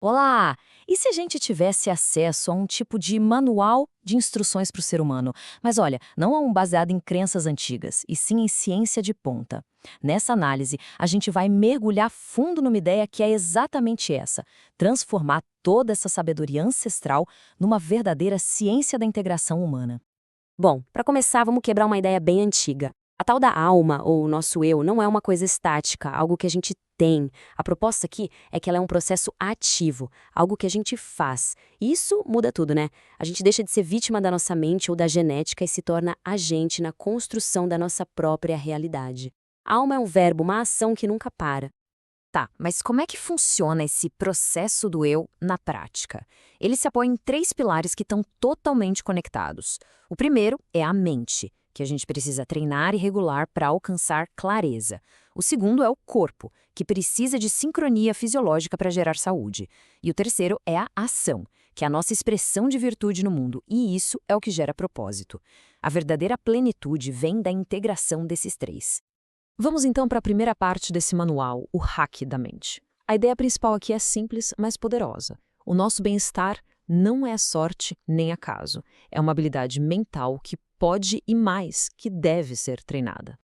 Olá! E se a gente tivesse acesso a um tipo de manual de instruções para o ser humano? Mas olha, não é um baseado em crenças antigas, e sim em ciência de ponta. Nessa análise, a gente vai mergulhar fundo numa ideia que é exatamente essa: transformar toda essa sabedoria ancestral numa verdadeira ciência da integração humana. Bom, para começar, vamos quebrar uma ideia bem antiga. A tal da alma, ou o nosso eu, não é uma coisa estática, algo que a gente tem. A proposta aqui é que ela é um processo ativo, algo que a gente faz. E isso muda tudo, né? A gente deixa de ser vítima da nossa mente ou da genética e se torna agente na construção da nossa própria realidade. Alma é um verbo, uma ação que nunca para. Tá, mas como é que funciona esse processo do eu na prática? Ele se apoia em três pilares que estão totalmente conectados. O primeiro é a mente, que a gente precisa treinar e regular para alcançar clareza. O segundo é o corpo, que precisa de sincronia fisiológica para gerar saúde. E o terceiro é a ação, que é a nossa expressão de virtude no mundo, e isso é o que gera propósito. A verdadeira plenitude vem da integração desses três. Vamos então para a primeira parte desse manual, o hack da mente. A ideia principal aqui é simples, mas poderosa. O nosso bem-estar não é sorte nem acaso. É uma habilidade mental que pode e mais, que deve ser treinada.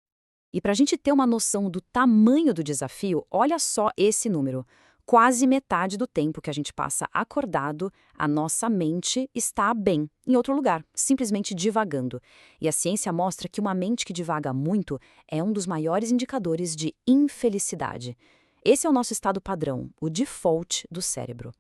E para a gente ter uma noção do tamanho do desafio, olha só esse número. Quase metade do tempo que a gente passa acordado, a nossa mente está bem, em outro lugar, simplesmente divagando. E a ciência mostra que uma mente que divaga muito é um dos maiores indicadores de infelicidade. Esse é o nosso estado padrão, o default do cérebro.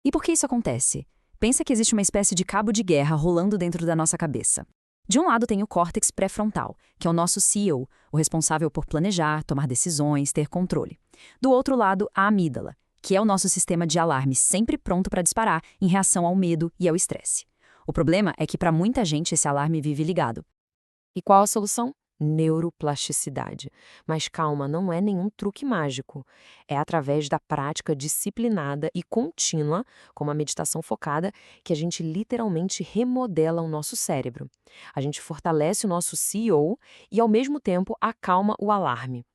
E por que isso acontece? Pensa que existe uma espécie de cabo de guerra rolando dentro da nossa cabeça. De um lado tem o córtex pré-frontal, que é o nosso CEO, o responsável por planejar, tomar decisões, ter controle. Do outro lado, a amígdala, que é o nosso sistema de alarme sempre pronto para disparar em reação ao medo e ao estresse. O problema é que para muita gente esse alarme vive ligado. E qual a solução? Neuroplasticidade. Mas calma, não é nenhum truque mágico. É através da prática disciplinada e contínua, como a meditação focada, que a gente literalmente remodela o nosso cérebro. A gente fortalece o nosso CEO e, ao mesmo tempo, acalma o alarme.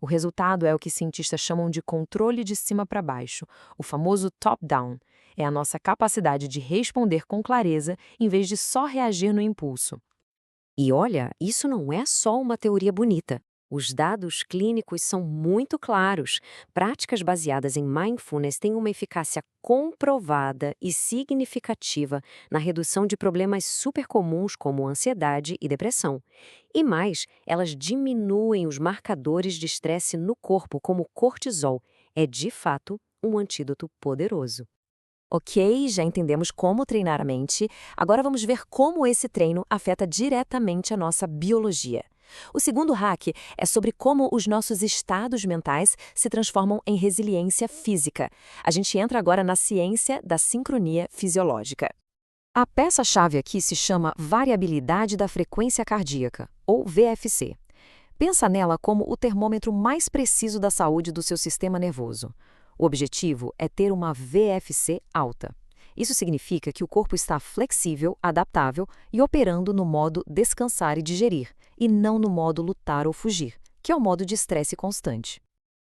O resultado é o que cientistas chamam de controle de cima para baixo, o famoso top-down. É a nossa capacidade de responder com clareza em vez de só reagir no impulso. E olha, isso não é só uma teoria bonita. Os dados clínicos são muito claros. Práticas baseadas em mindfulness têm uma eficácia comprovada e significativa na redução de problemas super comuns como ansiedade e depressão. E mais, elas diminuem os marcadores de estresse no corpo, como o cortisol. É, de fato, um antídoto poderoso. Ok, já entendemos como treinar a mente. Agora vamos ver como esse treino afeta diretamente a nossa biologia. O segundo hack é sobre como os nossos estados mentais se transformam em resiliência física. A gente entra agora na ciência da sincronia fisiológica. A peça-chave aqui se chama variabilidade da frequência cardíaca, ou VFC. Pensa nela como o termômetro mais preciso da saúde do seu sistema nervoso. O objetivo é ter uma VFC alta. Isso significa que o corpo está flexível, adaptável e operando no modo descansar e digerir, e não no modo lutar ou fugir, que é o modo de estresse constante.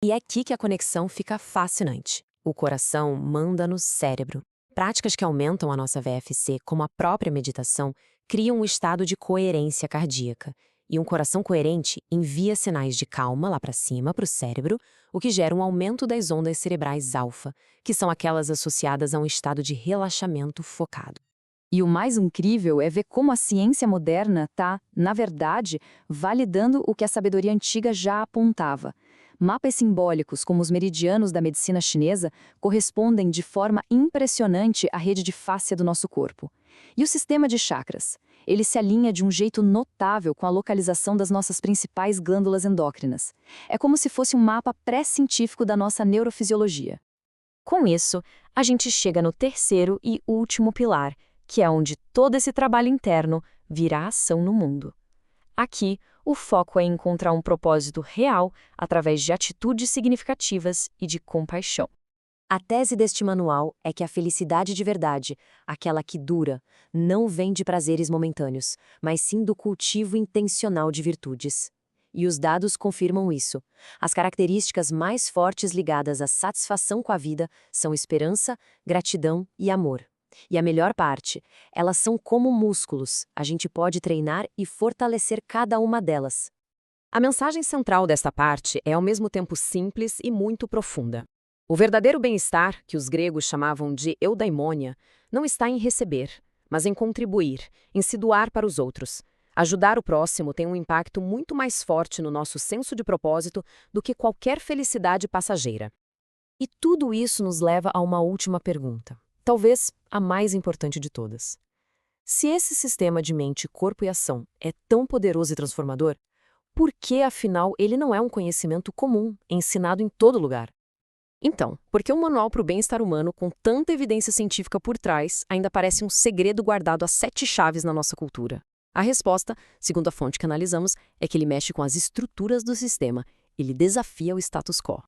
E é aqui que a conexão fica fascinante. O coração manda no cérebro. Práticas que aumentam a nossa VFC, como a própria meditação, criam um estado de coerência cardíaca. E um coração coerente envia sinais de calma lá para cima, para o cérebro, o que gera um aumento das ondas cerebrais alfa, que são aquelas associadas a um estado de relaxamento focado. E o mais incrível é ver como a ciência moderna está, na verdade, validando o que a sabedoria antiga já apontava. Mapas simbólicos, como os meridianos da medicina chinesa, correspondem de forma impressionante à rede de fáscia do nosso corpo. E o sistema de chakras? Ele se alinha de um jeito notável com a localização das nossas principais glândulas endócrinas. É como se fosse um mapa pré-científico da nossa neurofisiologia. Com isso, a gente chega no terceiro e último pilar, que é onde todo esse trabalho interno vira ação no mundo. Aqui, o foco é encontrar um propósito real através de atitudes significativas e de compaixão. A tese deste manual é que a felicidade de verdade, aquela que dura, não vem de prazeres momentâneos, mas sim do cultivo intencional de virtudes. E os dados confirmam isso. As características mais fortes ligadas à satisfação com a vida são esperança, gratidão e amor. E a melhor parte, elas são como músculos, a gente pode treinar e fortalecer cada uma delas. A mensagem central desta parte é ao mesmo tempo simples e muito profunda. O verdadeiro bem-estar, que os gregos chamavam de eudaimonia, não está em receber, mas em contribuir, em se doar para os outros. Ajudar o próximo tem um impacto muito mais forte no nosso senso de propósito do que qualquer felicidade passageira. E tudo isso nos leva a uma última pergunta, talvez a mais importante de todas. Se esse sistema de mente, corpo e ação é tão poderoso e transformador, por que, afinal, ele não é um conhecimento comum, ensinado em todo lugar? Então, porque um manual para o bem-estar humano com tanta evidência científica por trás ainda parece um segredo guardado a 7 chaves na nossa cultura? A resposta, segundo a fonte que analisamos, é que ele mexe com as estruturas do sistema. Ele desafia o status quo.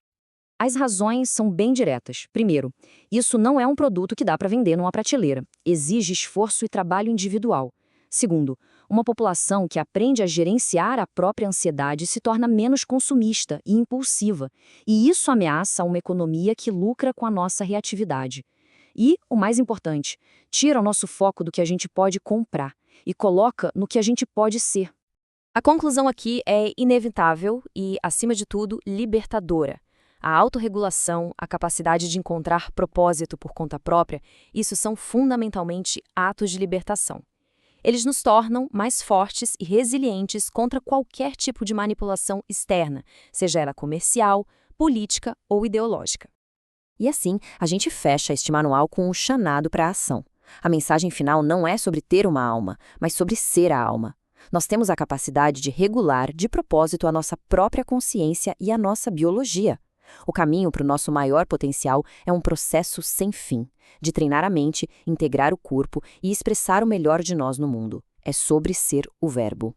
As razões são bem diretas. Primeiro, isso não é um produto que dá para vender numa prateleira. Exige esforço e trabalho individual. Segundo, uma população que aprende a gerenciar a própria ansiedade se torna menos consumista e impulsiva. E isso ameaça uma economia que lucra com a nossa reatividade. E, o mais importante, tira o nosso foco do que a gente pode comprar e coloca no que a gente pode ser. A conclusão aqui é inevitável e, acima de tudo, libertadora. A autorregulação, a capacidade de encontrar propósito por conta própria, isso são fundamentalmente atos de libertação. Eles nos tornam mais fortes e resilientes contra qualquer tipo de manipulação externa, seja ela comercial, política ou ideológica. E assim, a gente fecha este manual com um chamado para a ação. A mensagem final não é sobre ter uma alma, mas sobre ser a alma. Nós temos a capacidade de regular de propósito a nossa própria consciência e a nossa biologia. O caminho para o nosso maior potencial é um processo sem fim, de treinar a mente, integrar o corpo e expressar o melhor de nós no mundo. É sobre ser o verbo.